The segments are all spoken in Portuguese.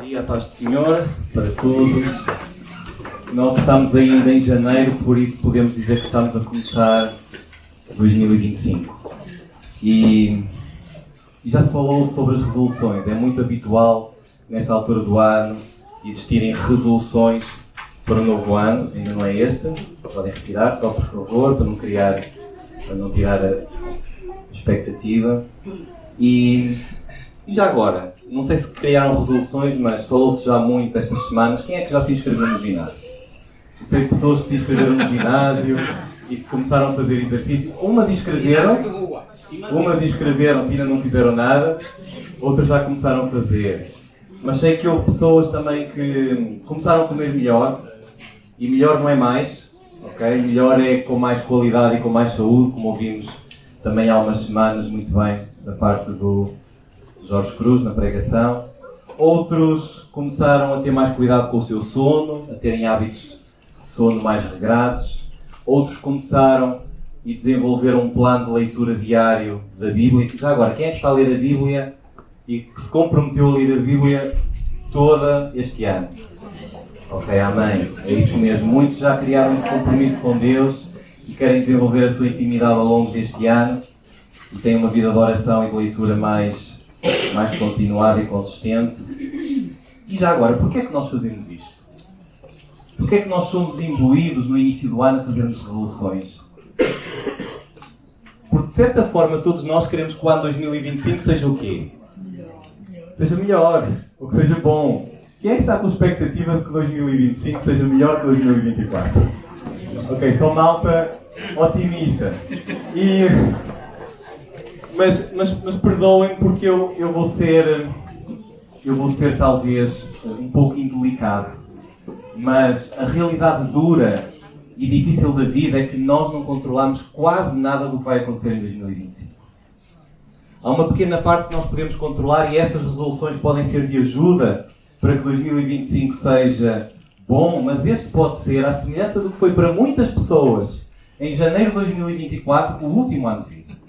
dia, a paz do Senhor, para todos. Nós estamos ainda em janeiro, por isso podemos dizer que estamos a começar 2025. E já se falou sobre as resoluções. É muito habitual, nesta altura do ano, existirem resoluções para o novo ano. Ainda não é este. Podem retirar, só por favor, para não tirar a expectativa. E já agora, não sei se criaram resoluções, mas falou-se já muito estas semanas. Quem é que já se inscreveu no ginásio? Eu sei pessoas que se inscreveram no ginásio e que começaram a fazer exercício. Umas inscreveram-se e ainda não fizeram nada. Outras já começaram a fazer. Mas sei que houve pessoas também que começaram a comer melhor. E melhor não é mais. Okay? Melhor é com mais qualidade e com mais saúde, como ouvimos também há umas semanas muito bem da parte do Jorge Cruz na pregação. Outros começaram a ter mais cuidado com o seu sono, a terem hábitos de sono mais regrados. Outros começaram e desenvolveram um plano de leitura diário da Bíblia. Já agora, quem é que está a ler a Bíblia e que se comprometeu a ler a Bíblia toda este ano? Ok, amém. É isso mesmo. Muitos já criaram esse compromisso com Deus e querem desenvolver a sua intimidade ao longo deste ano e têm uma vida de oração e de leitura mais continuada e consistente. E já agora, porquê é que nós fazemos isto? Porquê é que nós somos imbuídos no início do ano a fazermos resoluções? Porque de certa forma todos nós queremos que o ano 2025 seja o quê? Seja melhor, ou que seja bom. Quem é que está com a expectativa de que 2025 seja melhor que 2024? Ok, sou malta otimista. Mas perdoem porque eu vou ser talvez um pouco indelicado. Mas a realidade dura e difícil da vida é que nós não controlamos quase nada do que vai acontecer em 2025. Há uma pequena parte que nós podemos controlar e estas resoluções podem ser de ajuda para que 2025 seja bom, mas este pode ser, à semelhança do que foi para muitas pessoas em janeiro de 2024, o último ano de vida.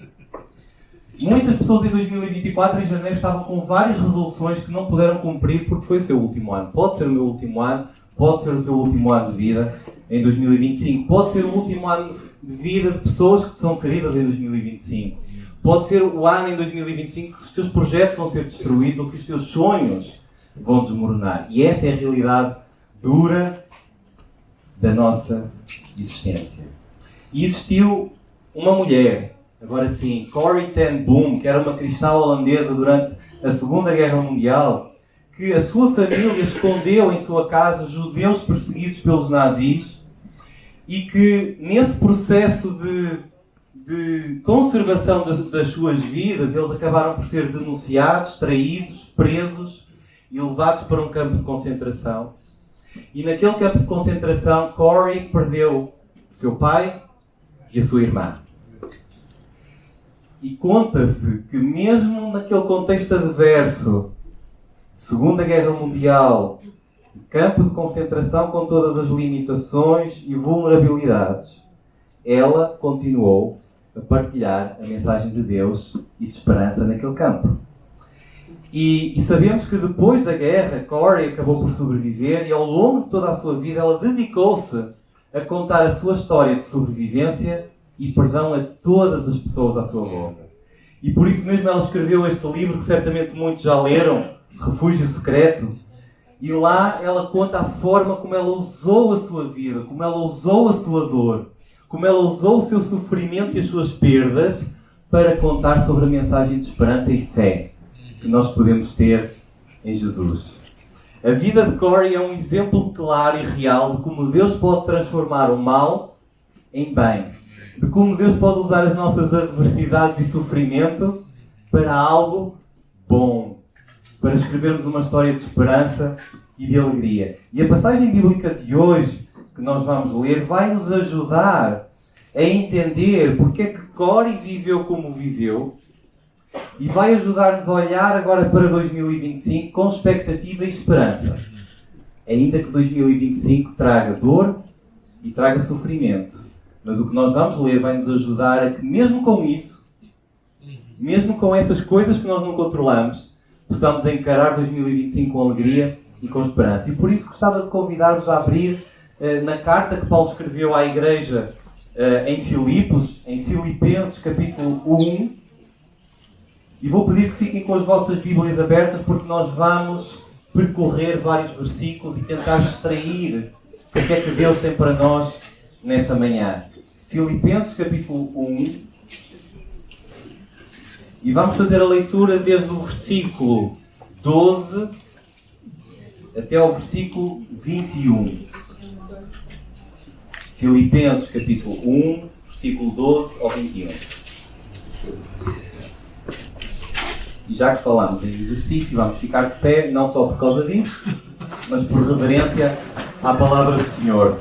Muitas pessoas em 2024, em janeiro, estavam com várias resoluções que não puderam cumprir porque foi o seu último ano. Pode ser o meu último ano, pode ser o teu último ano de vida em 2025. Pode ser o último ano de vida de pessoas que te são queridas em 2025. Pode ser o ano em 2025 que os teus projetos vão ser destruídos ou que os teus sonhos vão desmoronar. E esta é a realidade dura da nossa existência. E existiu uma mulher, agora sim, Corrie ten Boom, que era uma cristã holandesa durante a Segunda Guerra Mundial, que a sua família escondeu em sua casa judeus perseguidos pelos nazis e que nesse processo de conservação das suas vidas, eles acabaram por ser denunciados, traídos, presos e levados para um campo de concentração. E naquele campo de concentração, Corrie perdeu o seu pai e a sua irmã. E conta-se que mesmo naquele contexto adverso, Segunda Guerra Mundial, campo de concentração com todas as limitações e vulnerabilidades, ela continuou a partilhar a mensagem de Deus e de esperança naquele campo. E sabemos que depois da guerra, Corrie acabou por sobreviver e ao longo de toda a sua vida ela dedicou-se a contar a sua história de sobrevivência e perdão a todas as pessoas à sua volta. E por isso mesmo ela escreveu este livro que certamente muitos já leram, Refúgio Secreto. E lá ela conta a forma como ela usou a sua vida, como ela usou a sua dor, como ela usou o seu sofrimento e as suas perdas para contar sobre a mensagem de esperança e fé que nós podemos ter em Jesus. A vida de Corrie é um exemplo claro e real de como Deus pode transformar o mal em bem. De como Deus pode usar as nossas adversidades e sofrimento para algo bom. Para escrevermos uma história de esperança e de alegria. E a passagem bíblica de hoje, que nós vamos ler, vai nos ajudar a entender porque é que Corrie viveu como viveu e vai ajudar-nos a olhar agora para 2025 com expectativa e esperança. Ainda que 2025 traga dor e traga sofrimento. Mas o que nós vamos ler vai nos ajudar a que, mesmo com isso, mesmo com essas coisas que nós não controlamos, possamos encarar 2025 com alegria e com esperança. E por isso gostava de convidar-vos a abrir na carta que Paulo escreveu à igreja em Filipos, em Filipenses capítulo 1. E vou pedir que fiquem com as vossas Bíblias abertas, porque nós vamos percorrer vários versículos e tentar extrair o que é que Deus tem para nós nesta manhã. Filipenses capítulo 1. E vamos fazer a leitura desde o versículo 12 até ao versículo 21. Filipenses capítulo 1, versículo 12 ao 21. E já que falamos em exercício, vamos ficar de pé, não só por causa disso, mas por reverência à palavra do Senhor.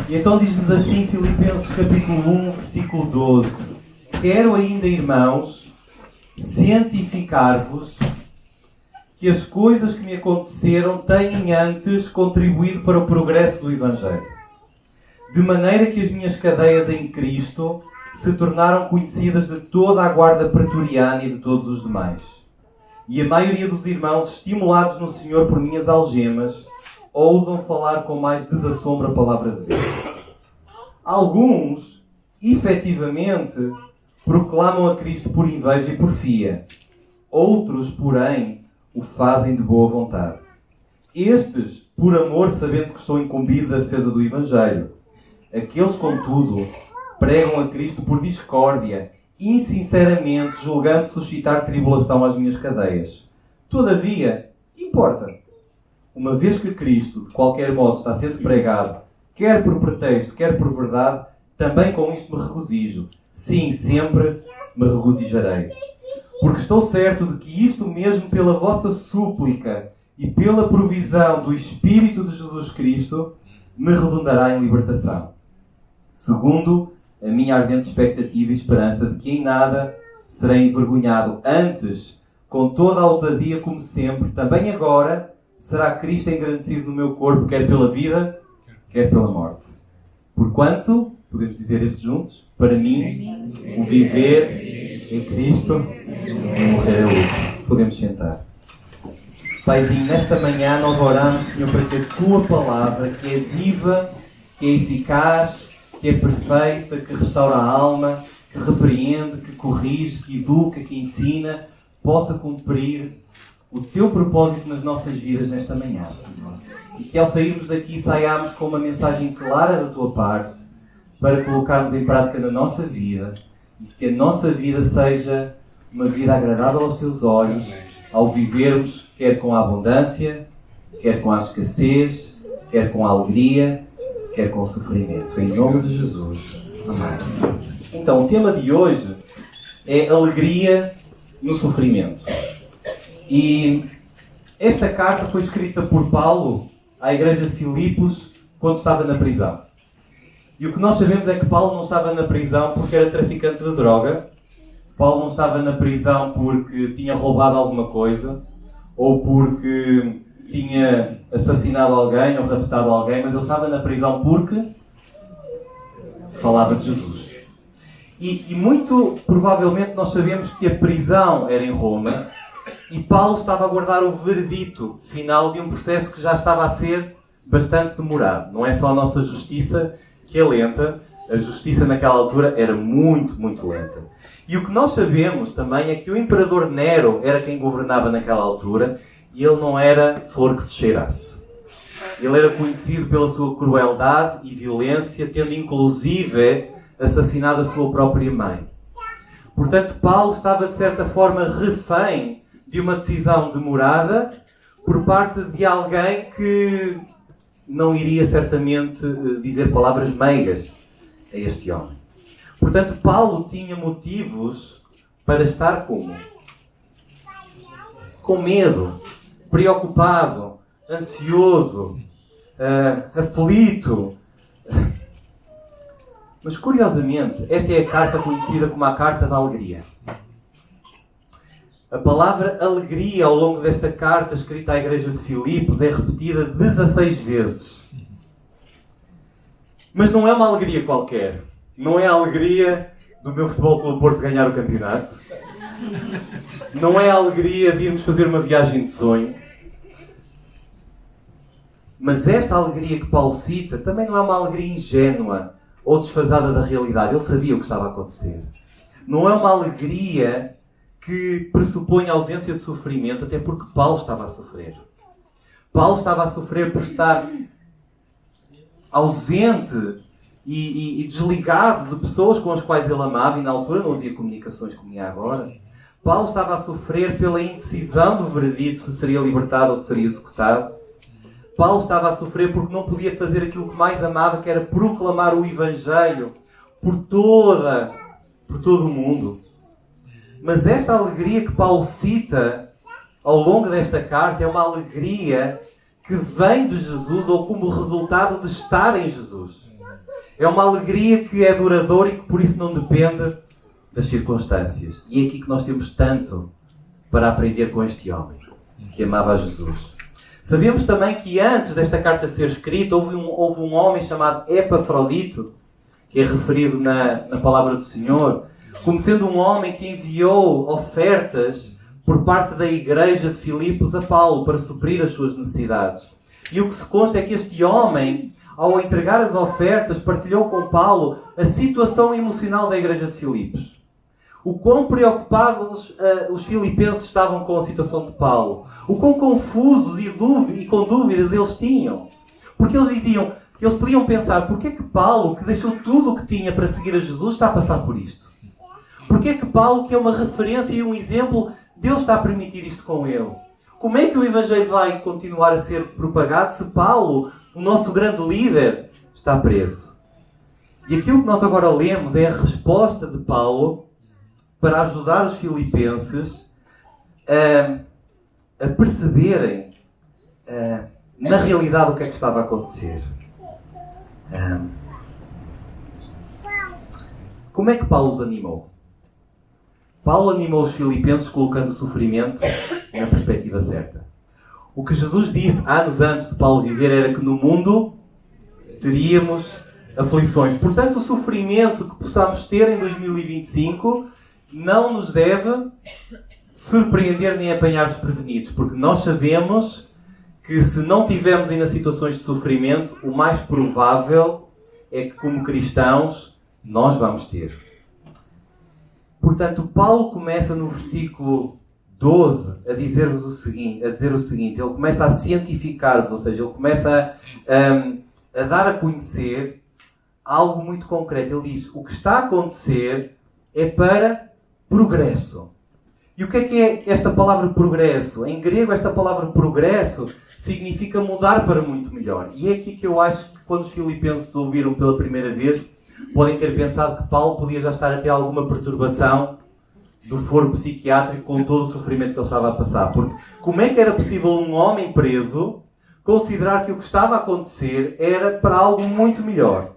E então diz-nos assim, Filipenses capítulo 1, versículo 12. Quero ainda, irmãos, cientificar-vos que as coisas que me aconteceram têm antes contribuído para o progresso do Evangelho. De maneira que as minhas cadeias em Cristo se tornaram conhecidas de toda a guarda pretoriana e de todos os demais. E a maioria dos irmãos, estimulados no Senhor por minhas algemas, ousam falar com mais desassombro a palavra de Deus. Alguns, efetivamente, proclamam a Cristo por inveja e porfia. Outros, porém, o fazem de boa vontade. Estes, por amor, sabendo que estou incumbido da defesa do Evangelho. Aqueles, contudo, pregam a Cristo por discórdia, insinceramente, julgando suscitar tribulação às minhas cadeias. Todavia, importa. Uma vez que Cristo, de qualquer modo, está sendo pregado, quer por pretexto, quer por verdade, também com isto me regozijo. Sim, sempre me regozijarei. Porque estou certo de que isto mesmo pela vossa súplica e pela provisão do Espírito de Jesus Cristo me redundará em libertação. Segundo a minha ardente expectativa e esperança de que em nada serei envergonhado. Antes, com toda a ousadia como sempre, também agora, será Cristo engrandecido no meu corpo, quer pela vida, quer pela morte. Porquanto, podemos dizer estes juntos, para mim, o viver em Cristo, o morrer é lucro. Podemos sentar. Paizinho, nesta manhã nós oramos, Senhor, para que a Tua palavra, que é viva, que é eficaz, que é perfeita, que restaura a alma, que repreende, que corrige, que educa, que ensina, possa cumprir o Teu propósito nas nossas vidas nesta manhã, Senhor. E que ao sairmos daqui saiamos com uma mensagem clara da Tua parte para colocarmos em prática na nossa vida e que a nossa vida seja uma vida agradável aos Teus olhos ao vivermos quer com a abundância, quer com a escassez, quer com a alegria, quer com o sofrimento. Em nome de Jesus. Amém. Então, o tema de hoje é alegria no sofrimento. E esta carta foi escrita por Paulo à igreja de Filipos quando estava na prisão. E o que nós sabemos é que Paulo não estava na prisão porque era traficante de droga. Paulo não estava na prisão porque tinha roubado alguma coisa ou porque tinha assassinado alguém ou raptado alguém, mas ele estava na prisão porque falava de Jesus. E muito provavelmente nós sabemos que a prisão era em Roma e Paulo estava a aguardar o veredito final de um processo que já estava a ser bastante demorado. Não é só a nossa justiça que é lenta, a justiça naquela altura era muito, muito lenta. E o que nós sabemos também é que o imperador Nero era quem governava naquela altura e ele não era flor que se cheirasse. Ele era conhecido pela sua crueldade e violência, tendo inclusive assassinado a sua própria mãe. Portanto, Paulo estava de certa forma refém de uma decisão demorada por parte de alguém que não iria certamente dizer palavras meigas a este homem. Portanto, Paulo tinha motivos para estar como? Com medo, preocupado, ansioso, aflito. Mas, curiosamente, esta é a carta conhecida como a carta da alegria. A palavra alegria ao longo desta carta escrita à igreja de Filipos é repetida 16 vezes. Mas não é uma alegria qualquer. Não é a alegria do meu Futebol Clube Porto ganhar o campeonato. Não é a alegria de irmos fazer uma viagem de sonho. Mas esta alegria que Paulo cita também não é uma alegria ingênua ou desfasada da realidade. Ele sabia o que estava a acontecer. Não é uma alegria que pressupõe a ausência de sofrimento, até porque Paulo estava a sofrer. Paulo estava a sofrer por estar ausente e desligado de pessoas com as quais ele amava, e na altura não havia comunicações como há agora. Paulo estava a sofrer pela indecisão do veredito se seria libertado ou se seria executado. Paulo estava a sofrer porque não podia fazer aquilo que mais amava, que era proclamar o Evangelho por todo o mundo. Mas esta alegria que Paulo cita ao longo desta carta é uma alegria que vem de Jesus ou como resultado de estar em Jesus. É uma alegria que é duradoura e que por isso não depende das circunstâncias. E é aqui que nós temos tanto para aprender com este homem que amava a Jesus. Sabemos também que antes desta carta ser escrita houve um homem chamado Epafrodito, que é referido na palavra do Senhor, como sendo um homem que enviou ofertas por parte da igreja de Filipos a Paulo para suprir as suas necessidades. E o que se consta é que este homem, ao entregar as ofertas, partilhou com Paulo a situação emocional da igreja de Filipos. O quão preocupados os filipenses estavam com a situação de Paulo. O quão confusos e com dúvidas eles tinham. Porque eles podiam pensar, porquê é que Paulo, que deixou tudo o que tinha para seguir a Jesus, está a passar por isto? Porquê é que Paulo, que é uma referência e um exemplo, Deus está a permitir isto com ele? Como é que o Evangelho vai continuar a ser propagado se Paulo, o nosso grande líder, está preso? E aquilo que nós agora lemos é a resposta de Paulo para ajudar os filipenses a perceberem na realidade o que é que estava a acontecer. Como é que Paulo os animou? Paulo animou os filipenses colocando o sofrimento na perspectiva certa. O que Jesus disse anos antes de Paulo viver era que no mundo teríamos aflições. Portanto, o sofrimento que possamos ter em 2025 não nos deve surpreender nem apanhar desprevenidos, porque nós sabemos que se não tivermos ainda situações de sofrimento, o mais provável é que, como cristãos, nós vamos ter. Portanto, Paulo começa no versículo 12 a dizer o seguinte, ele começa a cientificar-vos, ou seja, ele começa a dar a conhecer algo muito concreto. Ele diz, o que está a acontecer é para progresso. E o que é esta palavra progresso? Em grego, esta palavra progresso significa mudar para muito melhor. E é aqui que eu acho que quando os filipenses ouviram pela primeira vez, podem ter pensado que Paulo podia já estar a ter alguma perturbação do foro psiquiátrico com todo o sofrimento que ele estava a passar. Porque como é que era possível um homem preso considerar que o que estava a acontecer era para algo muito melhor?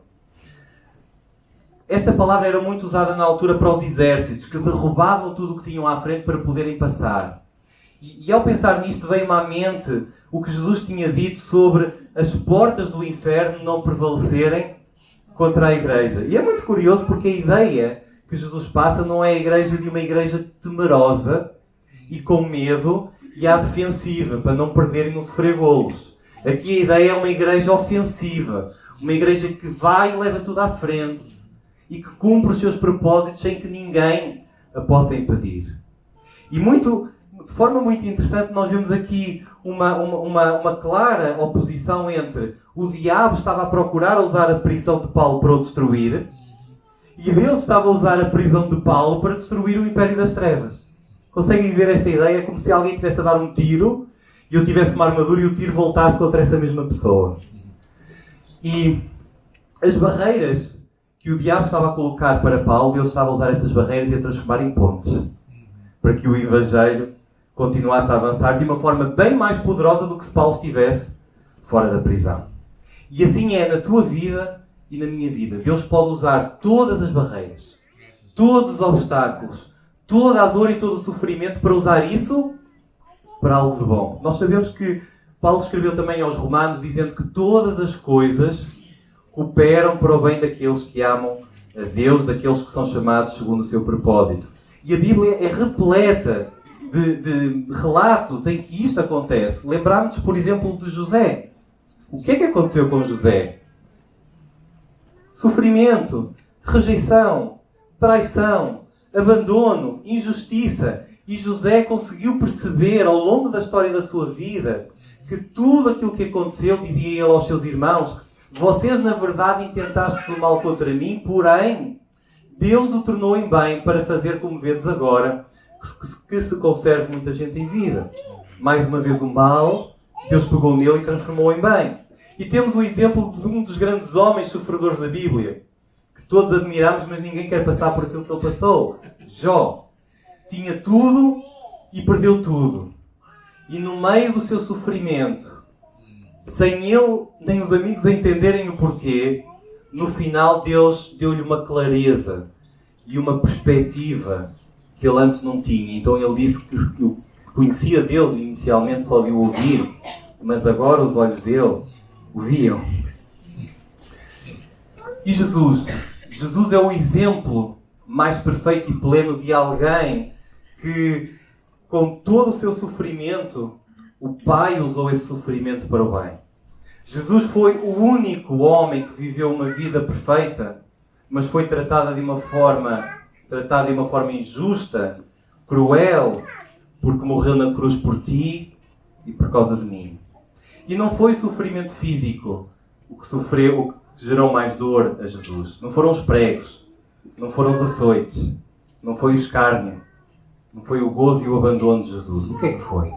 Esta palavra era muito usada na altura para os exércitos, que derrubavam tudo o que tinham à frente para poderem passar. E ao pensar nisto, veio-me à mente o que Jesus tinha dito sobre as portas do inferno não prevalecerem contra a igreja. E é muito curioso porque a ideia que Jesus passa não é a igreja de uma igreja temerosa e com medo e à defensiva, para não perderem no sofrer golos. Aqui a ideia é uma igreja ofensiva, uma igreja que vai e leva tudo à frente e que cumpre os seus propósitos sem que ninguém a possa impedir. E de forma muito interessante, nós vemos aqui uma clara oposição entre o diabo estava a procurar usar a prisão de Paulo para o destruir e Deus estava a usar a prisão de Paulo para destruir o Império das Trevas. Conseguem ver esta ideia? É como se alguém estivesse a dar um tiro e eu tivesse uma armadura e o tiro voltasse contra essa mesma pessoa. E as barreiras que o diabo estava a colocar para Paulo, Deus estava a usar essas barreiras e a transformar em pontes para que o Evangelho continuasse a avançar de uma forma bem mais poderosa do que se Paulo estivesse fora da prisão. E assim é na tua vida e na minha vida. Deus pode usar todas as barreiras, todos os obstáculos, toda a dor e todo o sofrimento para usar isso para algo de bom. Nós sabemos que Paulo escreveu também aos Romanos dizendo que todas as coisas cooperam para o bem daqueles que amam a Deus, daqueles que são chamados segundo o seu propósito. E a Bíblia é repleta de relatos em que isto acontece. Lembramos, por exemplo, de José. O que é que aconteceu com José? Sofrimento, rejeição, traição, abandono, injustiça. E José conseguiu perceber ao longo da história da sua vida que tudo aquilo que aconteceu, dizia ele aos seus irmãos, vocês na verdade intentastes o mal contra mim, porém Deus o tornou em bem para fazer como vedes agora, que se conserve muita gente em vida. Mais uma vez o mal, Deus pegou nele e transformou em bem. E temos o exemplo de um dos grandes homens sofredores da Bíblia, que todos admiramos, mas ninguém quer passar por aquilo que ele passou. Jó. Tinha tudo e perdeu tudo. E no meio do seu sofrimento, sem ele nem os amigos entenderem o porquê, no final Deus deu-lhe uma clareza e uma perspectiva que ele antes não tinha. Então ele disse que conhecia Deus e inicialmente só de o ouvir, mas agora os olhos dele o viam. E Jesus é o exemplo mais perfeito e pleno de alguém que, com todo o seu sofrimento, o Pai usou esse sofrimento para o bem. Jesus foi o único homem que viveu uma vida perfeita, mas foi tratado de uma forma injusta, cruel, porque morreu na cruz por ti e por causa de mim. E não foi sofrimento físico o que gerou mais dor a Jesus. Não foram os pregos, não foram os açoites, não foi o escárnio, não foi o gozo e o abandono de Jesus. O que é que foi?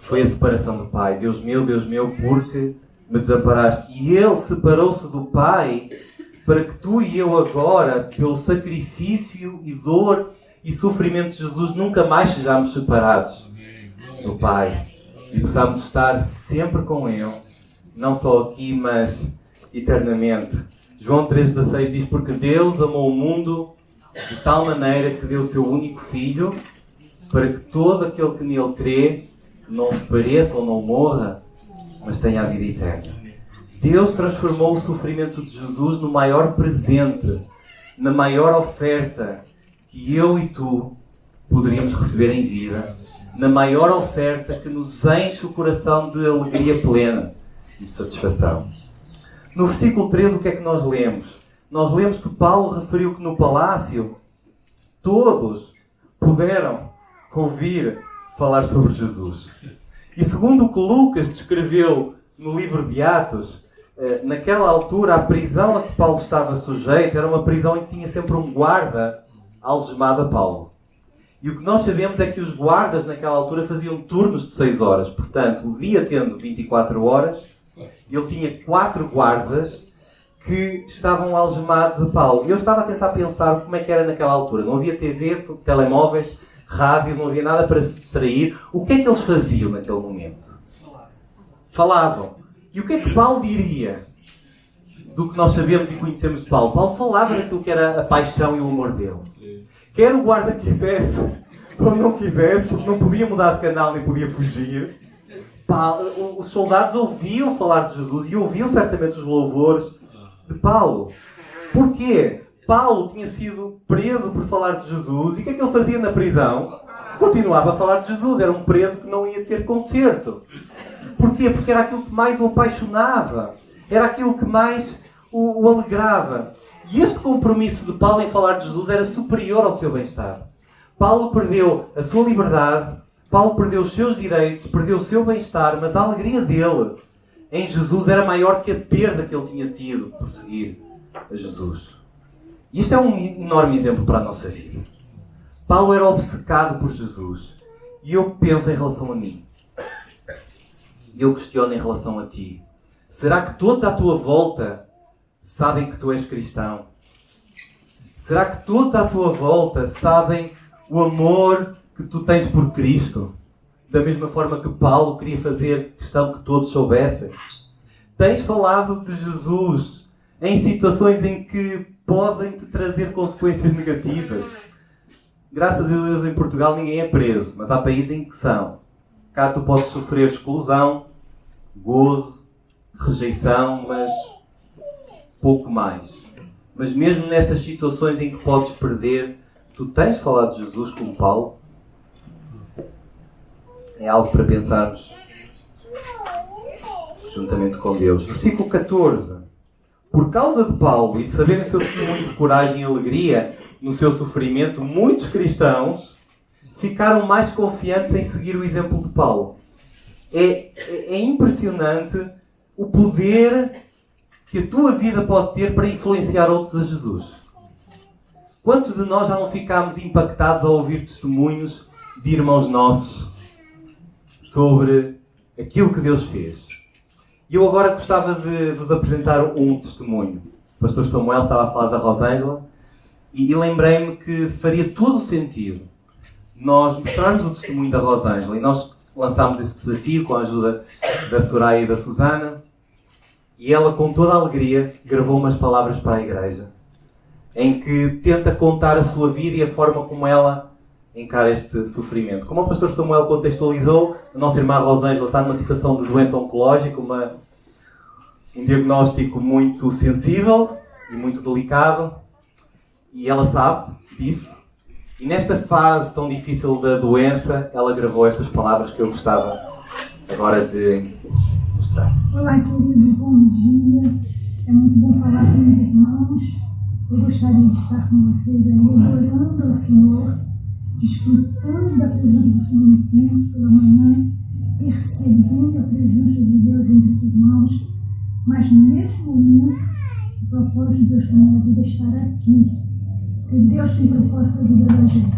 Foi a separação do Pai. Deus meu, porque me desamparaste? E Ele separou-se do Pai para que tu e eu agora, pelo sacrifício e dor e sofrimento de Jesus, nunca mais sejamos separados do Pai. E possamos estar sempre com Ele, não só aqui, mas eternamente. João 3,16 diz, porque Deus amou o mundo de tal maneira que deu o seu único Filho, para que todo aquele que nele crê não pereça ou não morra, mas tenha a vida eterna. Deus transformou o sofrimento de Jesus no maior presente, na maior oferta que eu e tu poderíamos receber em vida, na maior oferta que nos enche o coração de alegria plena e de satisfação. No versículo 13, o que é que nós lemos? Nós lemos que Paulo referiu que no palácio todos puderam ouvir falar sobre Jesus. E segundo o que Lucas descreveu no livro de Atos, naquela altura a prisão a que Paulo estava sujeito era uma prisão em que tinha sempre um guarda algemado a Paulo. E o que nós sabemos é que os guardas naquela altura faziam turnos de 6 horas. Portanto, o dia tendo 24 horas, ele tinha 4 guardas que estavam algemados a Paulo. E eu estava a tentar pensar como é que era naquela altura. Não havia TV, telemóveis, rádio, não havia nada para se distrair. O que é que eles faziam naquele momento? Falavam. E o que é que Paulo diria do que nós sabemos e conhecemos de Paulo? Paulo falava daquilo que era a paixão e o amor dele. Quer o guarda quisesse ou não quisesse, porque não podia mudar de canal nem podia fugir, os soldados ouviam falar de Jesus e ouviam certamente os louvores de Paulo. Porquê? Paulo tinha sido preso por falar de Jesus e o que é que ele fazia na prisão? Continuava a falar de Jesus. Era um preso que não ia ter conserto. Porquê? Porque era aquilo que mais o apaixonava. Era aquilo que mais o alegrava. E este compromisso de Paulo em falar de Jesus era superior ao seu bem-estar. Paulo perdeu a sua liberdade, Paulo perdeu os seus direitos, perdeu o seu bem-estar, mas a alegria dele em Jesus era maior que a perda que ele tinha tido por seguir a Jesus. E isto é um enorme exemplo para a nossa vida. Paulo era obcecado por Jesus. E eu penso em relação a mim. E eu questiono em relação a ti. Será que todos à tua volta sabem que tu és cristão? Será que todos à tua volta sabem o amor que tu tens por Cristo? Da mesma forma que Paulo queria fazer questão que todos soubessem. Tens falado de Jesus em situações em que podem te trazer consequências negativas. Graças a Deus em Portugal ninguém é preso, mas há países em que são. Cá tu podes sofrer exclusão, gozo, rejeição, mas pouco mais. Mas mesmo nessas situações em que podes perder, Tu tens falado de Jesus como Paulo? É algo para pensarmos juntamente com Deus. Versículo 14. Por causa de Paulo e de saberem o seu testemunho de coragem e alegria no seu sofrimento, muitos cristãos ficaram mais confiantes em seguir o exemplo de Paulo. É impressionante o poder que a tua vida pode ter para influenciar outros a Jesus. Quantos de nós já não ficámos impactados ao ouvir testemunhos de irmãos nossos sobre aquilo que Deus fez? E eu agora gostava de vos apresentar um testemunho. O pastor Samuel estava a falar da Rosângela e lembrei-me que faria todo o sentido nós mostrarmos o testemunho da Rosângela. E nós lançámos esse desafio com a ajuda da Soraya e da Susana. E ela, com toda a alegria, gravou umas palavras para a igreja, em que tenta contar a sua vida e a forma como ela encara este sofrimento. Como o pastor Samuel contextualizou, a nossa irmã Rosângela está numa situação de doença oncológica, um diagnóstico muito sensível e muito delicado, e ela sabe disso. E nesta fase tão difícil da doença, ela gravou estas palavras que eu gostava agora de mostrar. Olá, queridos, bom dia. É muito bom falar com os irmãos. Eu gostaria de estar com vocês aí, adorando ao Senhor, desfrutando da presença do Senhor no culto pela manhã, percebendo a presença de Deus entre os irmãos. Mas nesse momento, o propósito de Deus para a minha vida é estar aqui. Porque Deus tem propósito para a vida da gente.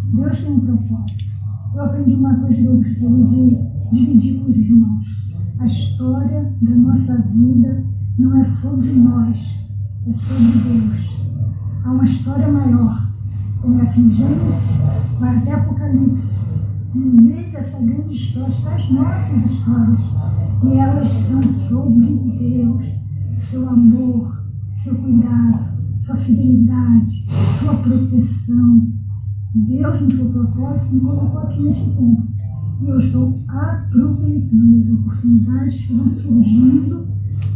Deus tem um propósito. Eu aprendi uma coisa que eu gostaria de dividir com os irmãos. A história da nossa vida não é sobre nós, é sobre Deus. Há uma história maior. Começa em Gênesis, vai até Apocalipse. No meio dessa grande história estão as nossas histórias. E elas são sobre Deus, seu amor, seu cuidado, sua fidelidade, sua proteção. Deus, no seu propósito, me colocou aqui nesse tempo. E eu estou aproveitando as oportunidades que vão surgindo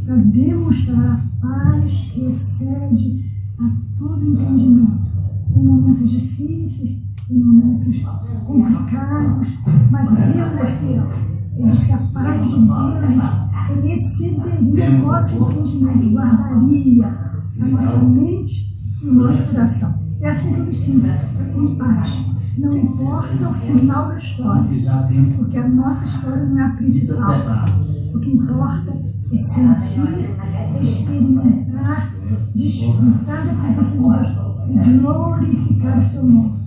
para demonstrar a paz que excede a todo entendimento. Em momentos difíceis, em momentos complicados, mas Deus é fiel. Ele diz que a paz de Deus, ele excederia o nosso entendimento, guardaria a nossa mente e o nosso coração. É assim que eu me sinto, em paz. Não importa o final da história, porque a nossa história não é a principal. O que importa é sentir, experimentar, desfrutar da presença de Deus e glorificar o seu nome.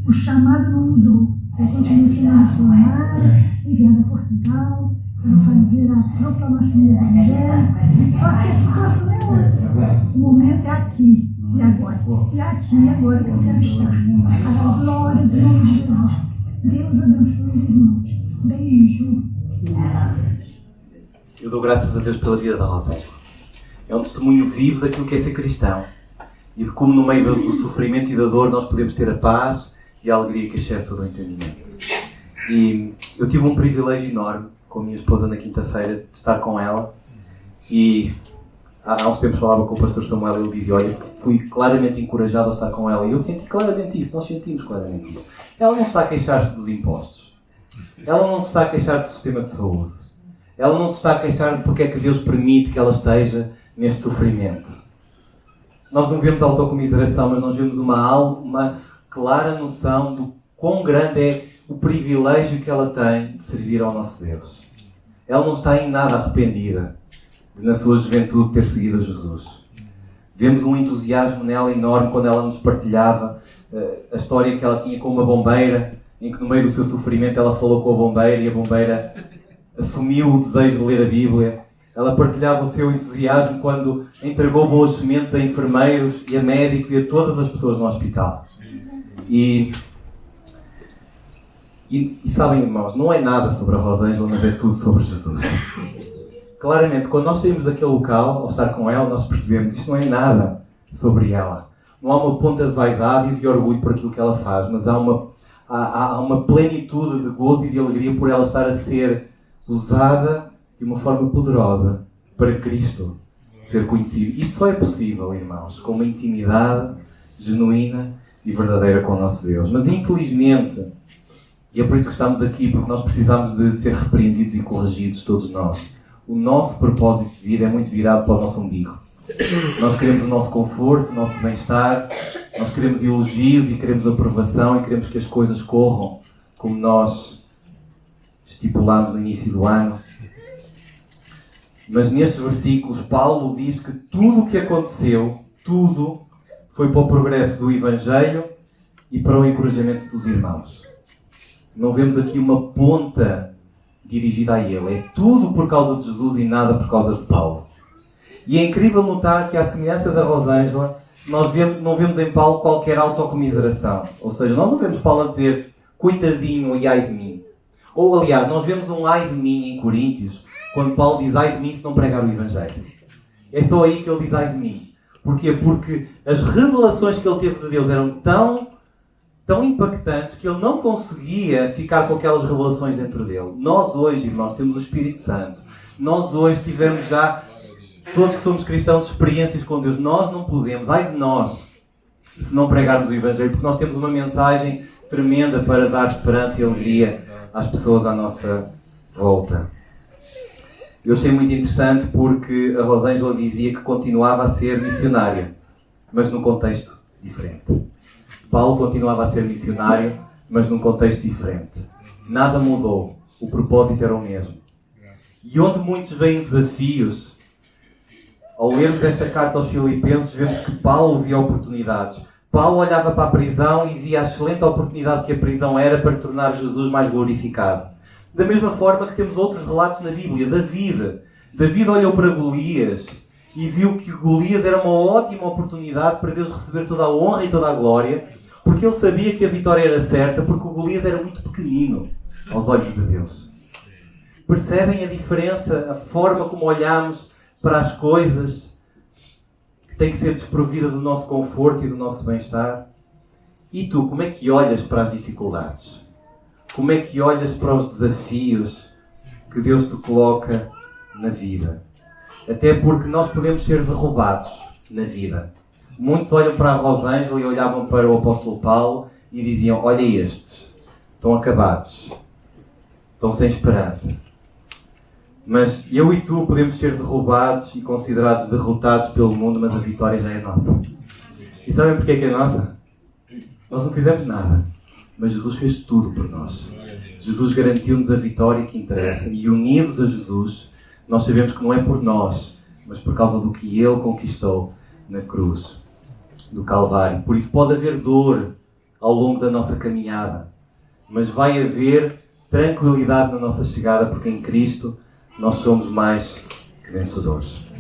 O chamado não mudou. Eu continuo sendo missionária, enviada a Portugal, para fazer a proclamação do Evangelho. Só que a situação é outra. O momento é aqui e agora. E aqui e agora que eu quero estar. A glória do nome de Jesus. Deus abençoe os irmãos. Beijo. Eu dou graças a Deus pela vida da Rosângela. É um testemunho vivo daquilo que é ser cristão. E de como no meio do sofrimento e da dor nós podemos ter a paz e a alegria que excede todo o entendimento. E eu tive um privilégio enorme com a minha esposa na quinta-feira de estar com ela. E há uns tempos falava com o pastor Samuel e ele dizia: olha, fui claramente encorajado a estar com ela. E eu senti claramente isso, nós sentimos claramente isso. Ela não está a queixar-se dos impostos. Ela não se está a queixar do sistema de saúde. Ela não se está a queixar de porque é que Deus permite que ela esteja neste sofrimento. Nós não vemos autocomiseração, mas nós vemos uma clara noção do quão grande é o privilégio que ela tem de servir ao nosso Deus. Ela não está em nada arrependida de, na sua juventude, ter seguido a Jesus. Vemos um entusiasmo nela enorme quando ela nos partilhava a história que ela tinha com uma bombeira, em que no meio do seu sofrimento ela falou com a bombeira e a bombeira assumiu o desejo de ler a Bíblia. Ela partilhava o seu entusiasmo quando entregou boas sementes a enfermeiros e a médicos e a todas as pessoas no hospital. E sabem, irmãos, não é nada sobre a Rosângela, mas é tudo sobre Jesus. Claramente, quando nós saímos daquele local, ao estar com ela, nós percebemos que isto não é nada sobre ela. Não há uma ponta de vaidade e de orgulho por aquilo que ela faz, mas há uma plenitude de gozo e de alegria por ela estar a ser usada de uma forma poderosa para Cristo ser conhecido. Isto só é possível, irmãos, com uma intimidade genuína e verdadeira com o nosso Deus. Mas infelizmente, e é por isso que estamos aqui, porque nós precisamos de ser repreendidos e corrigidos, todos nós. O nosso propósito de vida é muito virado para o nosso umbigo. Nós queremos o nosso conforto, o nosso bem-estar, nós queremos elogios e queremos aprovação e queremos que as coisas corram como nós estipulámos no início do ano. Mas nestes versículos, Paulo diz que tudo o que aconteceu, tudo, foi para o progresso do Evangelho e para o encorajamento dos irmãos. Não vemos aqui uma ponta dirigida a ele. É tudo por causa de Jesus e nada por causa de Paulo. E é incrível notar que, à semelhança da Rosângela, nós não vemos em Paulo qualquer autocomiseração. Ou seja, nós não vemos Paulo a dizer coitadinho e ai de mim. Ou, aliás, nós vemos um ai de mim em Coríntios, quando Paulo diz ai de mim se não pregar o Evangelho. É só aí que ele diz ai de mim. Porquê? Porque as revelações que ele teve de Deus eram tão impactantes que ele não conseguia ficar com aquelas revelações dentro dele. Nós hoje, irmãos, temos o Espírito Santo. Nós hoje tivemos já, todos que somos cristãos, experiências com Deus. Nós não podemos, ai de nós, se não pregarmos o Evangelho, porque nós temos uma mensagem tremenda para dar esperança e alegria às pessoas à nossa volta. Eu achei muito interessante porque a Rosângela dizia que continuava a ser missionária, mas num contexto diferente. Paulo continuava a ser missionário, mas num contexto diferente. Nada mudou. O propósito era o mesmo. E onde muitos veem desafios, ao lermos esta carta aos Filipenses, vemos que Paulo via oportunidades. Paulo olhava para a prisão e via a excelente oportunidade que a prisão era para tornar Jesus mais glorificado. Da mesma forma que temos outros relatos na Bíblia. David olhou para Golias e viu que Golias era uma ótima oportunidade para Deus receber toda a honra e toda a glória, porque ele sabia que a vitória era certa, porque o Golias era muito pequenino aos olhos de Deus. Percebem a diferença, a forma como olhamos para as coisas que tem que ser desprovida do nosso conforto e do nosso bem-estar? E tu, como é que olhas para as dificuldades? Como é que olhas para os desafios que Deus te coloca na vida? Até porque nós podemos ser derrubados na vida. Muitos olham para a Rosângela e olhavam para o apóstolo Paulo e diziam: olha estes, estão acabados, estão sem esperança. Mas eu e tu podemos ser derrubados e considerados derrotados pelo mundo, mas a vitória já é nossa. E sabem porquê que é nossa? Nós não fizemos nada, mas Jesus fez tudo por nós. Jesus garantiu-nos a vitória que interessa, e unidos a Jesus, nós sabemos que não é por nós, mas por causa do que Ele conquistou na cruz do Calvário. Por isso pode haver dor ao longo da nossa caminhada, mas vai haver tranquilidade na nossa chegada, porque em Cristo nós somos mais que vencedores.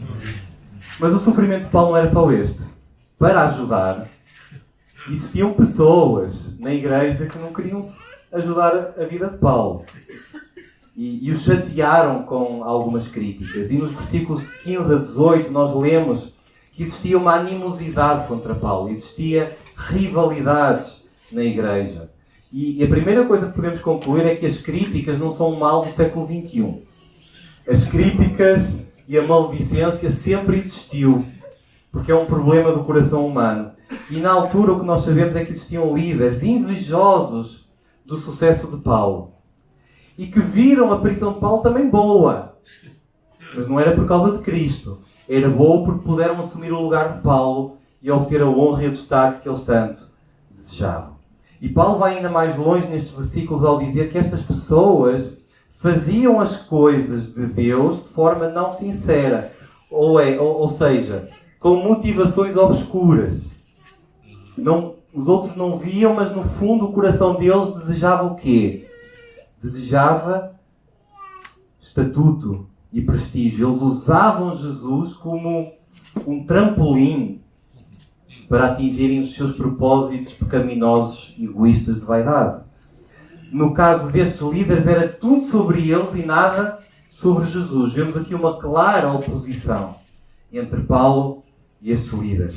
Mas o sofrimento de Paulo não era só este. Para ajudar, existiam pessoas na igreja que não queriam ajudar a vida de Paulo. E o chatearam com algumas críticas. E nos versículos de 15 a 18 nós lemos que existia uma animosidade contra Paulo. Existia rivalidades na igreja. E a primeira coisa que podemos concluir é que as críticas não são um mal do século XXI. As críticas e a maledicência sempre existiu, porque é um problema do coração humano. E na altura o que nós sabemos é que existiam líderes invejosos do sucesso de Paulo e que viram a prisão de Paulo também boa, mas não era por causa de Cristo. Era boa porque puderam assumir o lugar de Paulo e obter a honra e o destaque que eles tanto desejavam. E Paulo vai ainda mais longe nestes versículos ao dizer que estas pessoas faziam as coisas de Deus de forma não sincera, ou seja, com motivações obscuras. Os outros não viam, mas no fundo o coração deles desejava o quê? Desejava estatuto e prestígio. Eles usavam Jesus como um trampolim para atingirem os seus propósitos pecaminosos e egoístas de vaidade. No caso destes líderes, era tudo sobre eles e nada sobre Jesus. Vemos aqui uma clara oposição entre Paulo e estes líderes.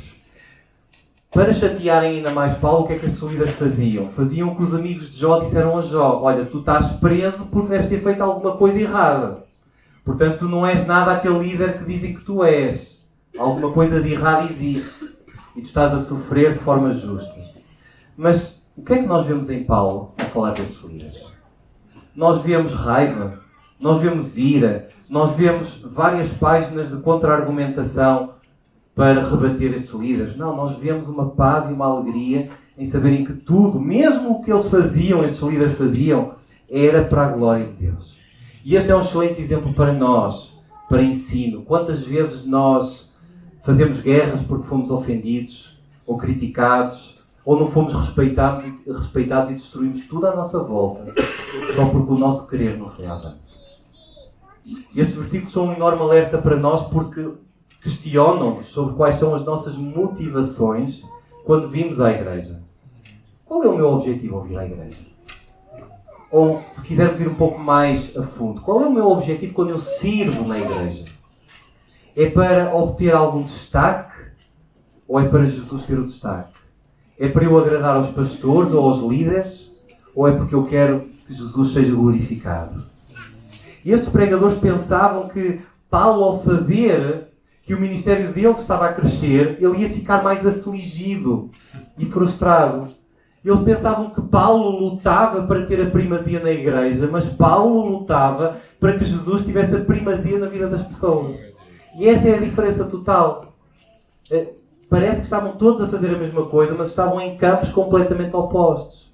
Para chatearem ainda mais Paulo, o que é que estes líderes faziam? Faziam o que os amigos de Jó disseram a Jó: olha, tu estás preso porque deves ter feito alguma coisa errada. Portanto, tu não és nada aquele líder que dizem que tu és. Alguma coisa de errado existe. E tu estás a sofrer de forma justa. Mas o que é que nós vemos em Paulo a falar destes líderes? Nós vemos raiva, nós vemos ira, nós vemos várias páginas de contra-argumentação para rebater estes líderes. Não, nós vemos uma paz e uma alegria em saberem que tudo, mesmo o que eles faziam, estes líderes faziam, era para a glória de Deus. E este é um excelente exemplo para nós, para ensino. Quantas vezes nós fazemos guerras porque fomos ofendidos ou criticados, ou não fomos respeitados e destruímos tudo à nossa volta, só porque o nosso querer não foi avante. E estes versículos são um enorme alerta para nós porque questionam-nos sobre quais são as nossas motivações quando vimos à igreja. Qual é o meu objetivo ao vir à igreja? Ou, se quisermos ir um pouco mais a fundo, qual é o meu objetivo quando eu sirvo na igreja? É para obter algum destaque? Ou é para Jesus ter o destaque? É para eu agradar aos pastores ou aos líderes? Ou é porque eu quero que Jesus seja glorificado? E estes pregadores pensavam que Paulo, ao saber que o ministério dele estava a crescer, ele ia ficar mais afligido e frustrado. Eles pensavam que Paulo lutava para ter a primazia na igreja, mas Paulo lutava para que Jesus tivesse a primazia na vida das pessoas. E esta é a diferença total. Parece que estavam todos a fazer a mesma coisa, mas estavam em campos completamente opostos.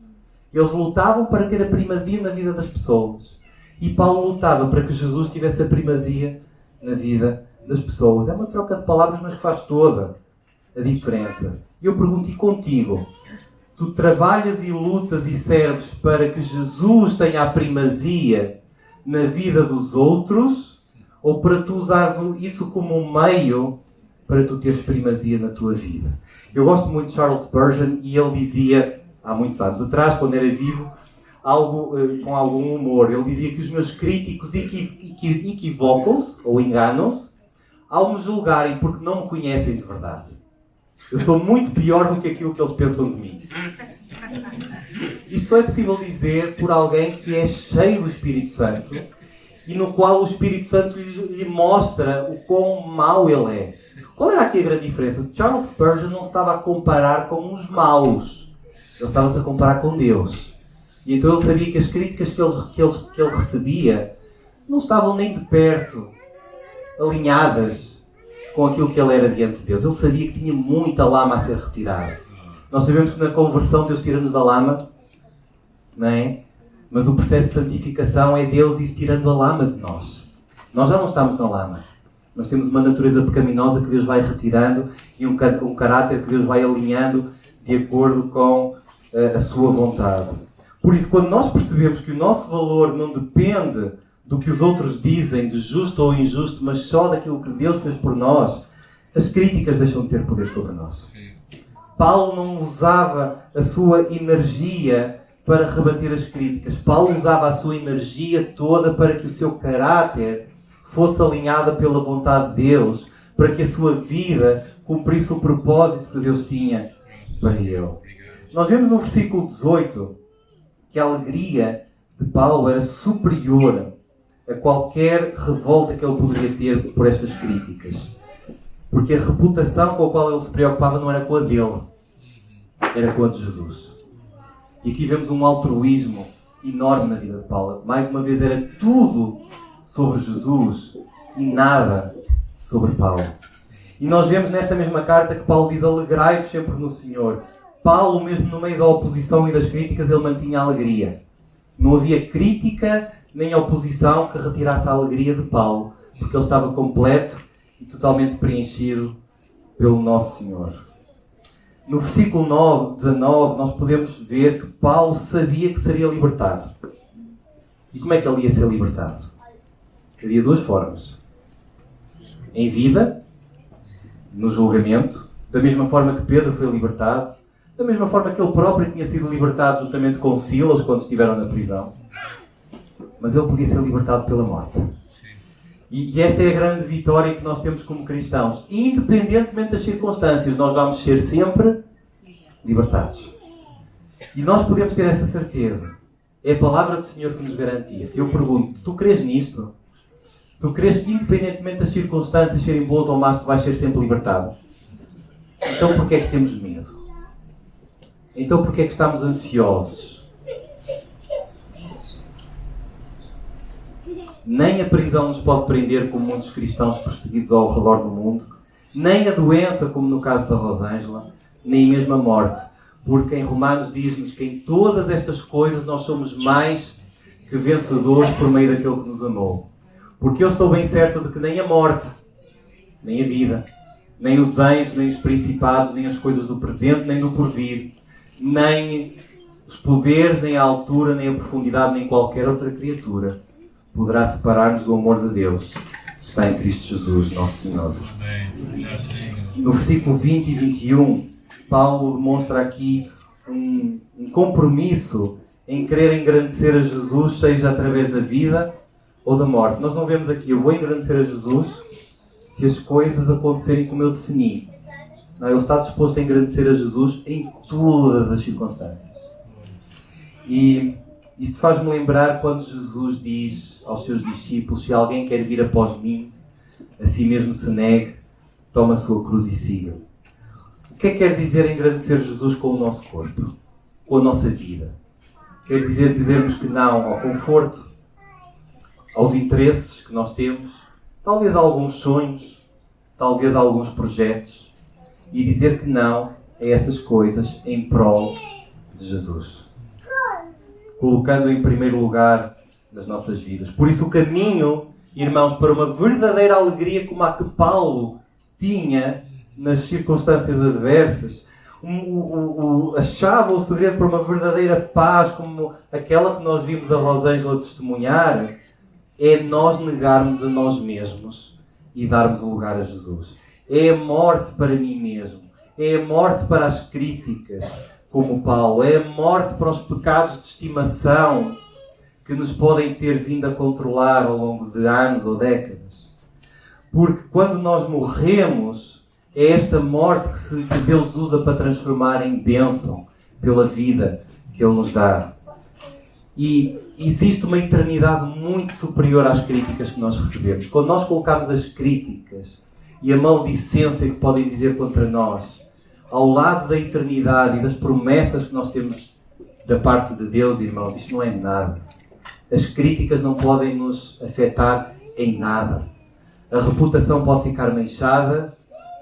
Eles lutavam para ter a primazia na vida das pessoas. E Paulo lutava para que Jesus tivesse a primazia na vida das pessoas. É uma troca de palavras, mas que faz toda a diferença. E eu pergunto, e contigo? Tu trabalhas e lutas e serves para que Jesus tenha a primazia na vida dos outros? Ou para tu usares isso como um meio para tu teres primazia na tua vida? Eu gosto muito de Charles Spurgeon e ele dizia, há muitos anos atrás, quando era vivo, algo com algum humor. Ele dizia que os meus críticos equivocam-se ou enganam-se ao me julgarem porque não me conhecem de verdade. Eu sou muito pior do que aquilo que eles pensam de mim. Isto só é possível dizer por alguém que é cheio do Espírito Santo e no qual o Espírito Santo lhe mostra o quão mau ele é. Qual era aqui a grande diferença? Charles Spurgeon não se estava a comparar com os maus. Ele estava-se a comparar com Deus. E então ele sabia que as críticas que ele recebia não estavam nem de perto alinhadas com aquilo que ele era diante de Deus. Ele sabia que tinha muita lama a ser retirada. Nós sabemos que na conversão Deus tira-nos da lama, não é? Mas o processo de santificação é Deus ir tirando a lama de nós. Nós já não estamos na lama, mas temos uma natureza pecaminosa que Deus vai retirando e um caráter que Deus vai alinhando de acordo com a sua vontade. Por isso, quando nós percebemos que o nosso valor não depende do que os outros dizem, de justo ou injusto, mas só daquilo que Deus fez por nós, as críticas deixam de ter poder sobre nós. Paulo não usava a sua energia para rebater as críticas. Paulo usava a sua energia toda para que o seu caráter fosse alinhado pela vontade de Deus, para que a sua vida cumprisse o propósito que Deus tinha para ele. Nós vemos no versículo 18 que a alegria de Paulo era superior a qualquer revolta que ele poderia ter por estas críticas. Porque a reputação com a qual ele se preocupava não era com a dele, era com a de Jesus. E aqui vemos um altruísmo enorme na vida de Paulo. Mais uma vez era tudo sobre Jesus e nada sobre Paulo. E nós vemos nesta mesma carta que Paulo diz: alegrai-vos sempre no Senhor. Paulo, mesmo no meio da oposição e das críticas, ele mantinha a alegria. Não havia crítica nem oposição que retirasse a alegria de Paulo, porque ele estava completo e totalmente preenchido pelo nosso Senhor. No versículo 19, nós podemos ver que Paulo sabia que seria libertado. E como é que ele ia ser libertado? Havia duas formas. Em vida, no julgamento, da mesma forma que Pedro foi libertado, da mesma forma que ele próprio tinha sido libertado juntamente com Silas quando estiveram na prisão. Mas ele podia ser libertado pela morte. E esta é a grande vitória que nós temos como cristãos. Independentemente das circunstâncias, nós vamos ser sempre libertados. E nós podemos ter essa certeza. É a palavra do Senhor que nos garante isso. Eu pergunto, tu crês nisto? Tu crês que independentemente das circunstâncias serem boas ou más, tu vais ser sempre libertado? Então porquê é que temos medo? Então porquê é que estamos ansiosos? Nem a prisão nos pode prender, como muitos cristãos perseguidos ao redor do mundo, nem a doença, como no caso da Rosângela, nem mesmo a morte. Porque em Romanos diz-nos que em todas estas coisas nós somos mais que vencedores por meio daquele que nos amou. Porque eu estou bem certo de que nem a morte, nem a vida, nem os anjos, nem os principados, nem as coisas do presente, nem do porvir, nem os poderes, nem a altura, nem a profundidade, nem qualquer outra criatura poderá separar-nos do amor de Deus que está em Cristo Jesus, nosso Senhor. No versículo 20 e 21, Paulo demonstra aqui um compromisso em querer engrandecer a Jesus, seja através da vida ou da morte. Nós não vemos aqui, eu vou engrandecer a Jesus se as coisas acontecerem como eu defini. Não, ele está disposto a engrandecer a Jesus em todas as circunstâncias. E isto faz-me lembrar quando Jesus diz aos seus discípulos: se alguém quer vir após mim, a si mesmo se negue, toma a sua cruz e siga. O que é que quer dizer engrandecer Jesus com o nosso corpo? Com a nossa vida? Quer dizer dizermos que não ao conforto, aos interesses que nós temos, talvez a alguns sonhos, talvez a alguns projetos, e dizer que não a essas coisas em prol de Jesus, colocando em primeiro lugar nas nossas vidas. Por isso o caminho, irmãos, para uma verdadeira alegria como a que Paulo tinha nas circunstâncias adversas, a chave ou o segredo para uma verdadeira paz como aquela que nós vimos a Rosângela testemunhar, é nós negarmos a nós mesmos e darmos o lugar a Jesus. É a morte para mim mesmo. É a morte para as críticas, como Paulo. É a morte para os pecados de estimação que nos podem ter vindo a controlar ao longo de anos ou décadas. Porque quando nós morremos, é esta morte que Deus usa para transformar em bênção pela vida que Ele nos dá. E existe uma eternidade muito superior às críticas que nós recebemos. Quando nós colocamos as críticas e a maldicência que podem dizer contra nós ao lado da eternidade e das promessas que nós temos da parte de Deus, irmãos, isto não é nada. As críticas não podem nos afetar em nada. A reputação pode ficar manchada,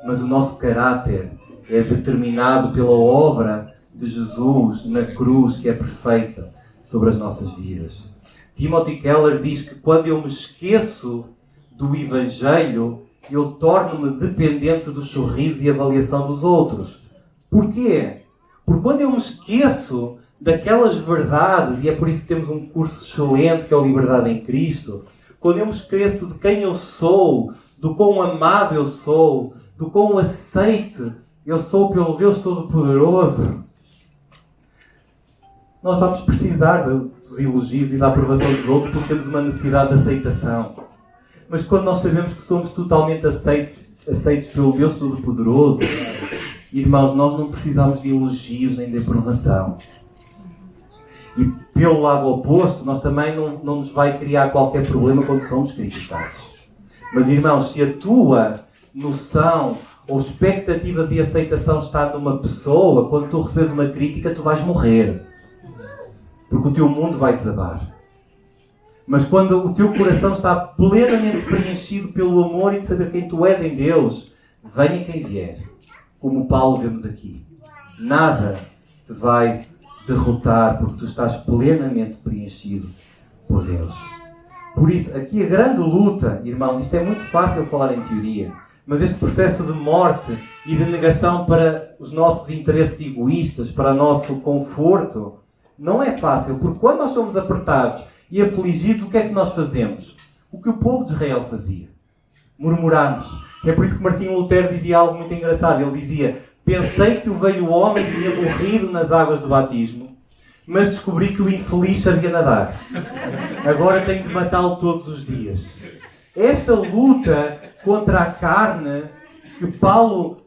mas o nosso caráter é determinado pela obra de Jesus na cruz, que é perfeita sobre as nossas vidas. Timothy Keller diz que quando eu me esqueço do Evangelho, eu torno-me dependente do sorriso e avaliação dos outros. Porquê? Porque quando eu me esqueço daquelas verdades, e é por isso que temos um curso excelente que é o Liberdade em Cristo, quando eu me esqueço de quem eu sou, do quão amado eu sou, do quão aceite eu sou pelo Deus Todo-Poderoso, nós vamos precisar dos elogios e da aprovação dos outros porque temos uma necessidade de aceitação. Mas quando nós sabemos que somos totalmente aceitos pelo Deus Todo-Poderoso, irmãos, nós não precisamos de elogios nem de aprovação. E pelo lado oposto, nós também não nos vai criar qualquer problema quando somos criticados. Mas, irmãos, se a tua noção ou expectativa de aceitação está numa pessoa, quando tu recebes uma crítica, tu vais morrer. Porque o teu mundo vai desabar. Mas quando o teu coração está plenamente preenchido pelo amor e de saber quem tu és em Deus, venha quem vier. Como Paulo vemos aqui. Nada te vai derrotar porque tu estás plenamente preenchido por Deus. Por isso, aqui a grande luta, irmãos, isto é muito fácil falar em teoria, mas este processo de morte e de negação para os nossos interesses egoístas, para o nosso conforto, não é fácil, porque quando nós somos apertados e afligidos, o que é que nós fazemos? O que o povo de Israel fazia. Murmuramos. É por isso que Martinho Lutero dizia algo muito engraçado. Ele dizia: pensei que o velho homem tinha morrido nas águas do batismo, mas descobri que o infeliz sabia nadar. Agora tenho de matá-lo todos os dias. Esta luta contra a carne que Paulo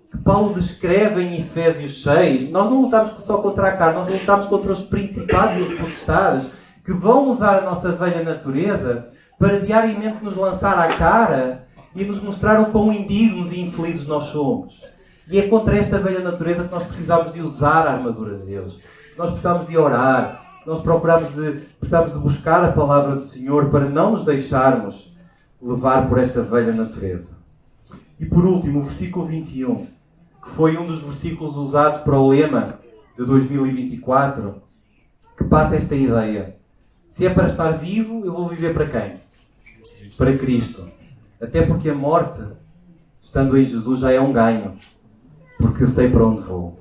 descreve em Efésios 6, nós não lutamos só contra a carne, nós lutamos contra os principados e os potestades que vão usar a nossa velha natureza para diariamente nos lançar à cara e nos mostrar o quão indignos e infelizes nós somos. E é contra esta velha natureza que nós precisamos de usar a armadura de Deus. Nós precisamos de orar. Nós precisamos de buscar a palavra do Senhor para não nos deixarmos levar por esta velha natureza. E por último, o versículo 21, que foi um dos versículos usados para o lema de 2024, que passa esta ideia. Se é para estar vivo, eu vou viver para quem? Para Cristo. Até porque a morte, estando em Jesus, já é um ganho. Porque eu sei para onde vou.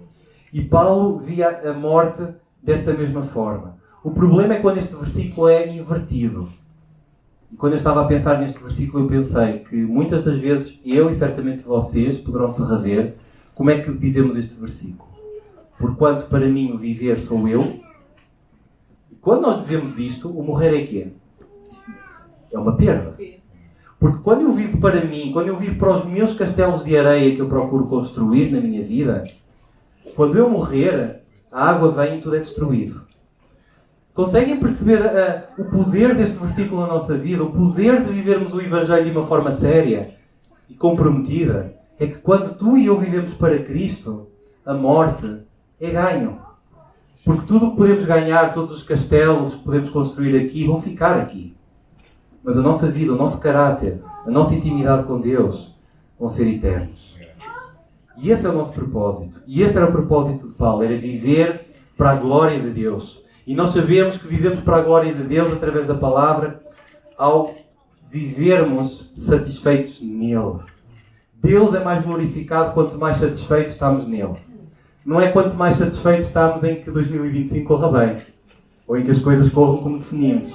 E Paulo via a morte desta mesma forma. O problema é quando este versículo é invertido. E quando eu estava a pensar neste versículo, eu pensei que muitas das vezes eu e certamente vocês poderão se rever como é que dizemos este versículo. Porquanto para mim o viver sou eu. E quando nós dizemos isto, o morrer é quê? É uma perda. Porque quando eu vivo para mim, quando eu vivo para os meus castelos de areia que eu procuro construir na minha vida, quando eu morrer, a água vem e tudo é destruído. Conseguem perceber o poder deste versículo na nossa vida? O poder de vivermos o Evangelho de uma forma séria e comprometida? É que quando tu e eu vivemos para Cristo, a morte é ganho. Porque tudo o que podemos ganhar, todos os castelos que podemos construir aqui, vão ficar aqui. Mas a nossa vida, o nosso caráter, a nossa intimidade com Deus vão ser eternos. E esse é o nosso propósito. E este era o propósito de Paulo, era viver para a glória de Deus. E nós sabemos que vivemos para a glória de Deus através da palavra ao vivermos satisfeitos nele. Deus é mais glorificado quanto mais satisfeitos estamos nele. Não é quanto mais satisfeitos estamos em que 2025 corra bem. Ou em que as coisas corram como definimos.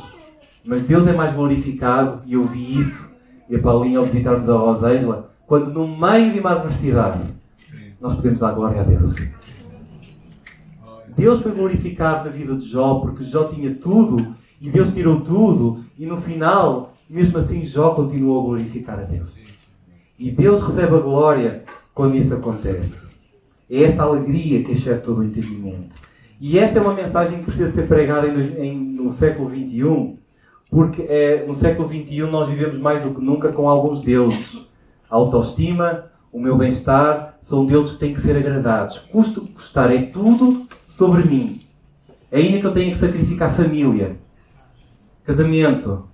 Mas Deus é mais glorificado, e eu vi isso, e a Paulinha ao visitarmos a Rosângela, quando no meio de uma adversidade, nós podemos dar glória a Deus. Deus foi glorificado na vida de Jó, porque Jó tinha tudo, e Deus tirou tudo, e no final, mesmo assim, Jó continuou a glorificar a Deus. E Deus recebe a glória quando isso acontece. É esta alegria que excede todo o entendimento. E esta é uma mensagem que precisa ser pregada no século XXI, porque no século XXI nós vivemos mais do que nunca com alguns deuses. A autoestima, o meu bem-estar, são deuses que têm que ser agradados. Custa o que custar, é tudo sobre mim. Ainda que eu tenha que sacrificar família, casamento,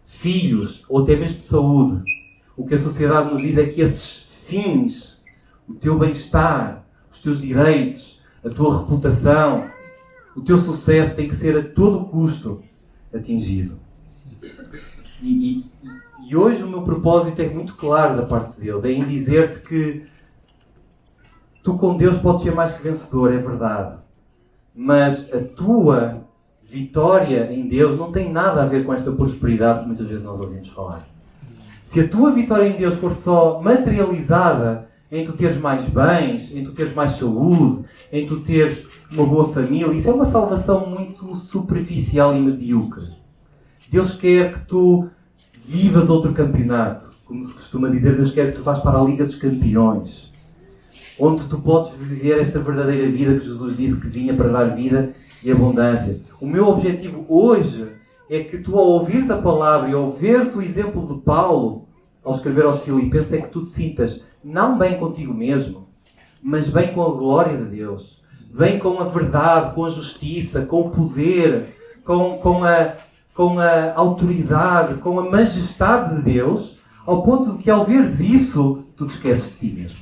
filhos, ou até mesmo saúde. O que a sociedade nos diz é que esses fins, o teu bem-estar, os teus direitos, a tua reputação, o teu sucesso tem que ser a todo custo atingido. E hoje o meu propósito é muito claro da parte de Deus. É em dizer-te que tu com Deus podes ser mais que vencedor, é verdade. Mas a tua vitória em Deus não tem nada a ver com esta prosperidade que muitas vezes nós ouvimos falar. Se a tua vitória em Deus for só materializada em tu teres mais bens, em tu teres mais saúde, em tu teres uma boa família, isso é uma salvação muito superficial e medíocre. Deus quer que tu vivas outro campeonato. Como se costuma dizer, Deus quer que tu vás para a Liga dos Campeões. Onde tu podes viver esta verdadeira vida que Jesus disse que vinha para dar vida e abundância. O meu objetivo hoje é que tu, ao ouvires a palavra e ao veres o exemplo de Paulo, ao escrever aos Filipenses, é que tu te sintas não bem contigo mesmo, mas bem com a glória de Deus. Bem com a verdade, com a justiça, com o poder, com a autoridade, com a majestade de Deus, ao ponto de que ao veres isso, tu te esqueces de ti mesmo.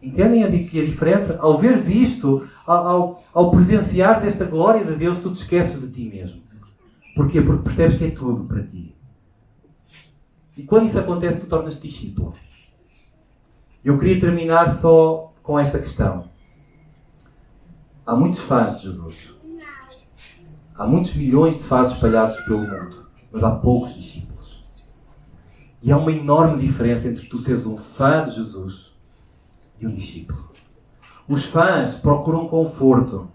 Entendem a diferença? Ao veres isto, ao presenciares esta glória de Deus, tu te esqueces de ti mesmo. Porquê? Porque percebes que é tudo para ti. E quando isso acontece, tu tornas-te discípulo. Eu queria terminar só com esta questão. Há muitos fãs de Jesus. Há muitos milhões de fãs espalhados pelo mundo. Mas há poucos discípulos. E há uma enorme diferença entre tu seres um fã de Jesus e um discípulo. Os fãs procuram conforto.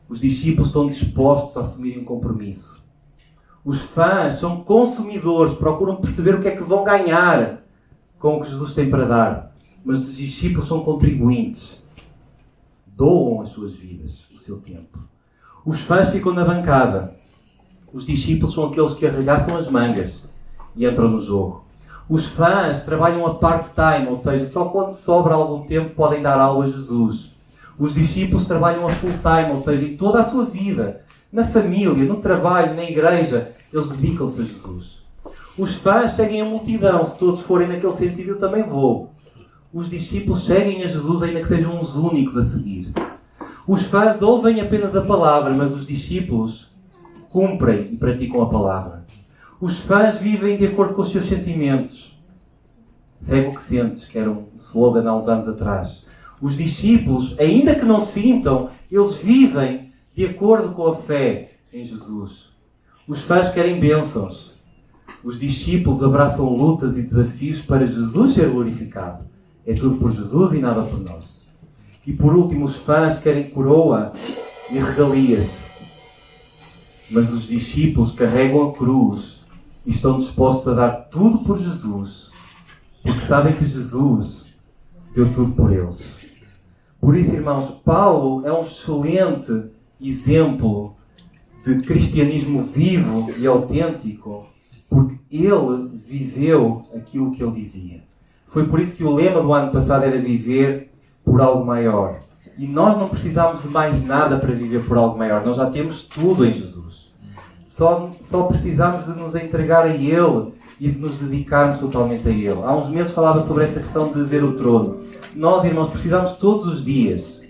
Os discípulos estão dispostos a assumir um compromisso. Os fãs são consumidores, procuram perceber o que é que vão ganhar com o que Jesus tem para dar. Mas os discípulos são contribuintes. Doam as suas vidas, o seu tempo. Os fãs ficam na bancada. Os discípulos são aqueles que arregaçam as mangas e entram no jogo. Os fãs trabalham a part-time, ou seja, só quando sobra algum tempo podem dar algo a Jesus. Os discípulos trabalham a full-time, ou seja, em toda a sua vida, na família, no trabalho, na igreja, eles dedicam-se a Jesus. Os fãs seguem a multidão, se todos forem naquele sentido eu também vou. Os discípulos seguem a Jesus ainda que sejam os únicos a seguir. Os fãs ouvem apenas a palavra, mas os discípulos cumprem e praticam a palavra. Os fãs vivem de acordo com os seus sentimentos. Segue o que sentes, que era um slogan há uns anos atrás. Os discípulos, ainda que não sintam, eles vivem de acordo com a fé em Jesus. Os fãs querem bênçãos. Os discípulos abraçam lutas e desafios para Jesus ser glorificado. É tudo por Jesus e nada por nós. E por último, os fãs querem coroa e regalias. Mas os discípulos carregam a cruz e estão dispostos a dar tudo por Jesus, porque sabem que Jesus deu tudo por eles. Por isso, irmãos, Paulo é um excelente exemplo de cristianismo vivo e autêntico, porque ele viveu aquilo que ele dizia. Foi por isso que o lema do ano passado era viver por algo maior. E nós não precisamos de mais nada para viver por algo maior. Nós já temos tudo em Jesus. Só precisamos de nos entregar a Ele e de nos dedicarmos totalmente a Ele. Há uns meses falava sobre esta questão de ver o trono. Nós, irmãos, precisamos todos os dias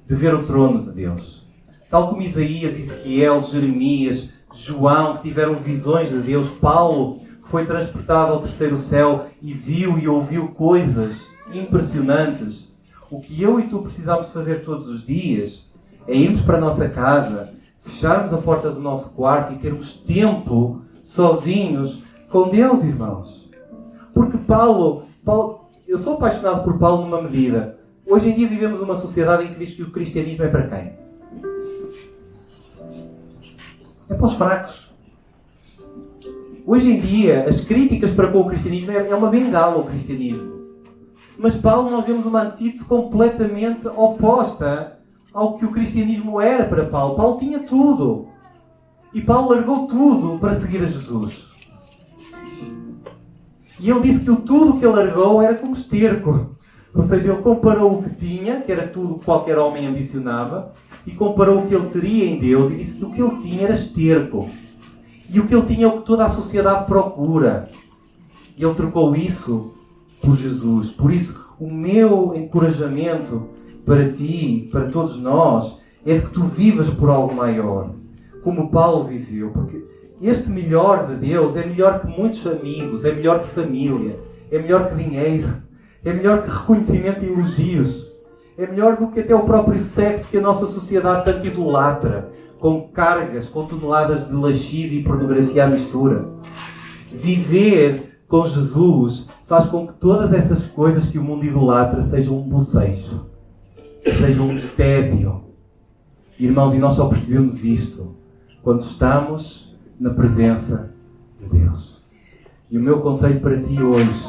de ver o trono de Deus. Tal como Isaías, Ezequiel, Jeremias, João, que tiveram visões de Deus. Paulo, que foi transportado ao terceiro céu e viu e ouviu coisas impressionantes. O que eu e tu precisamos fazer todos os dias é irmos para a nossa casa, fecharmos a porta do nosso quarto e termos tempo sozinhos com Deus, irmãos. Porque Paulo, eu sou apaixonado por Paulo numa medida. Hoje em dia vivemos uma sociedade em que diz que o cristianismo é para quem? É para os fracos. Hoje em dia, as críticas para com o cristianismo é uma bengala o cristianismo. Mas Paulo, nós vemos uma antítese completamente oposta ao que o cristianismo era para Paulo. Paulo tinha tudo. E Paulo largou tudo para seguir a Jesus. E ele disse que o tudo que ele largou era como esterco. Ou seja, ele comparou o que tinha, que era tudo que qualquer homem ambicionava, e comparou o que ele teria em Deus e disse que o que ele tinha era esterco. E o que ele tinha é o que toda a sociedade procura. E ele trocou isso por Jesus. Por isso, o meu encorajamento para ti, para todos nós, é de que tu vivas por algo maior, como Paulo viveu, porque este melhor de Deus é melhor que muitos amigos, é melhor que família, é melhor que dinheiro, é melhor que reconhecimento e elogios, é melhor do que até o próprio sexo que a nossa sociedade tanto idolatra, com cargas, com toneladas de lascívia e pornografia à mistura. Viver com Jesus faz com que todas essas coisas que o mundo idolatra sejam um bocejo, sejam um tédio. Irmãos, e nós só percebemos isto quando estamos na presença de Deus. E o meu conselho para ti hoje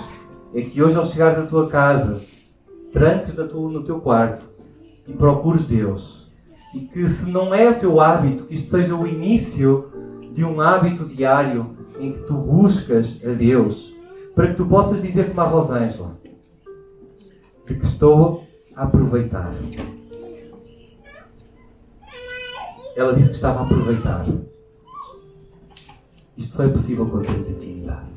é que hoje, ao chegares à tua casa, tranques no teu quarto e procures Deus. E que, se não é o teu hábito, que isto seja o início de um hábito diário em que tu buscas a Deus, para que tu possas dizer como a Rosângela, de que estou a aproveitar. Ela disse que estava a aproveitar. Isto só é possível quando temos intimidade.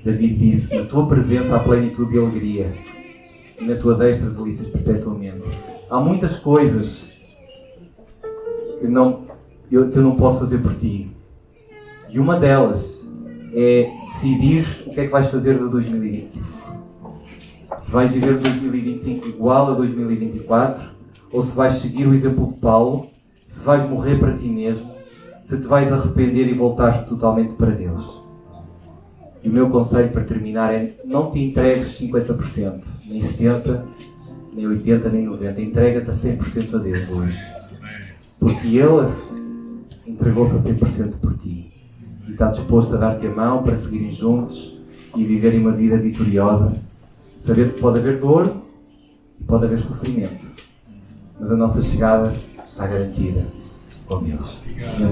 David disse: na tua presença há plenitude de alegria, e na tua destra delícias perpetuamente. Há muitas coisas que eu não posso fazer por ti. E uma delas é decidir o que é que vais fazer de 2025. Se vais viver 2025 igual a 2024, ou se vais seguir o exemplo de Paulo, se vais morrer para ti mesmo, se te vais arrepender e voltar totalmente para Deus. E o meu conselho para terminar é: não te entregues 50%, nem 70%, nem 80%, nem 90%. Entrega-te a 100% a Deus hoje. Porque Ele entregou-se a 100% por ti. E está disposto a dar-te a mão para seguirem juntos e viverem uma vida vitoriosa. Saber que pode haver dor e pode haver sofrimento. Mas a nossa chegada está garantida com Deus. Senhor,